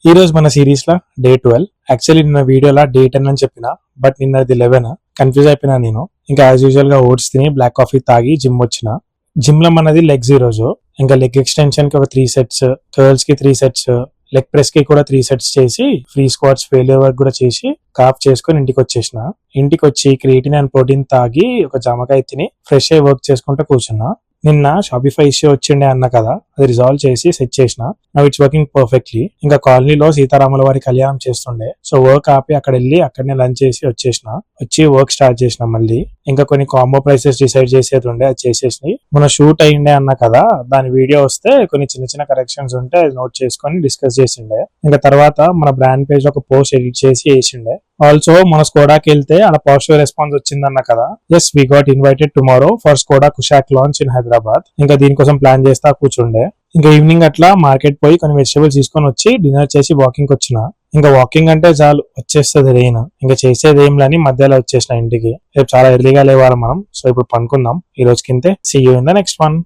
ఈ రోజు మన సిరీస్ లో డే 12. యాక్చువల్లీ నిన్న వీడియోలో డే 10 అని చెప్పిన, బట్ నిన్నది 11. కన్ఫ్యూజ్ అయిపోయినా నేను. ఇంకా యాజ్ యూజువల్ గా ఓట్స్ తిని బ్లాక్ కాఫీ తాగి జిమ్ వచ్చిన. జిమ్ లో మనది లెగ్స్ ఈ రోజు. ఇంకా లెగ్ ఎక్స్టెన్షన్ కి ఒక 3 సెట్స్, కర్ల్స్ కి 3 సెట్స్, లెగ్ ప్రెస్ కి కూడా 3 సెట్స్ చేసి ఫ్రీ స్క్వాట్స్ ఫెయిల్యూర్ వర్క్ కూడా చేసి కాఫ్ చేసుకుని ఇంటికి వచ్చేసిన. ఇంటికి వచ్చి క్రియేటిన్ అండ్ ప్రోటీన్ తాగి ఒక జామకాయ తిని ఫ్రెష్ అయ్యి వర్క్ చేసుకుంటూ కూర్చున్నా. నిన్న షాపిఫై ఇష్యూ వచ్చిండే అన్న కదా, అది రిజాల్వ్ చేసి సెట్ చేసిన. Now it's working perfectly. ఇంకా కాలనీలో సీతారాముల వారి కళ్యాణం చేస్తుండే, సో వర్క్ ఆపి అక్కడ వెళ్ళి అక్కడనే లంచ్ చేసి వచ్చేసిన. వచ్చి వర్క్ స్టార్ట్ చేసిన మళ్ళీ. ఇంకా కొన్ని కాంబో ప్రైసెస్ డిసైడ్ చేసేది ఉండే, అది చేసేసి మన షూట్ అయ్యిండే అన్న కదా, దాని వీడియో వస్తే కొన్ని చిన్న చిన్న కరెక్షన్స్ ఉంటే అది నోట్ చేసుకొని డిస్కస్ చేసిండే. ఇంకా తర్వాత మన బ్రాండ్ పేజ్ లో ఒక పోస్ట్ ఎడిట్ చేసి వేసిండే. ఆల్సో మన స్కోడాకి వెళ్తే అలా పాజిటివ్ రెస్పాన్స్ వచ్చిందన్న కదా. Yes, we got invited tomorrow for Skoda Kushaq launch in Hyderabad. ఇంకా దీనికోసం ప్లాన్ చేస్తా కూర్చుండే. ఇంకా ఈవినింగ్ అట్లా మార్కెట్ పోయి కొన్ని వెజిటబుల్స్ తీసుకొని వచ్చి డిన్నర్ చేసి వాకింగ్ వచ్చిన. ఇంకా వాకింగ్ అంటే చాలు వచ్చేస్తుంది రెయిన్. ఇంకా చేసేది ఏం లేని మధ్యలో వచ్చేసిన ఇంటికి. రేపు చాలా ఎర్లీగా లేవాలి మనం, సో ఇప్పుడు పనుకుందాం. ఈ రోజు కింతే. See you in the next one.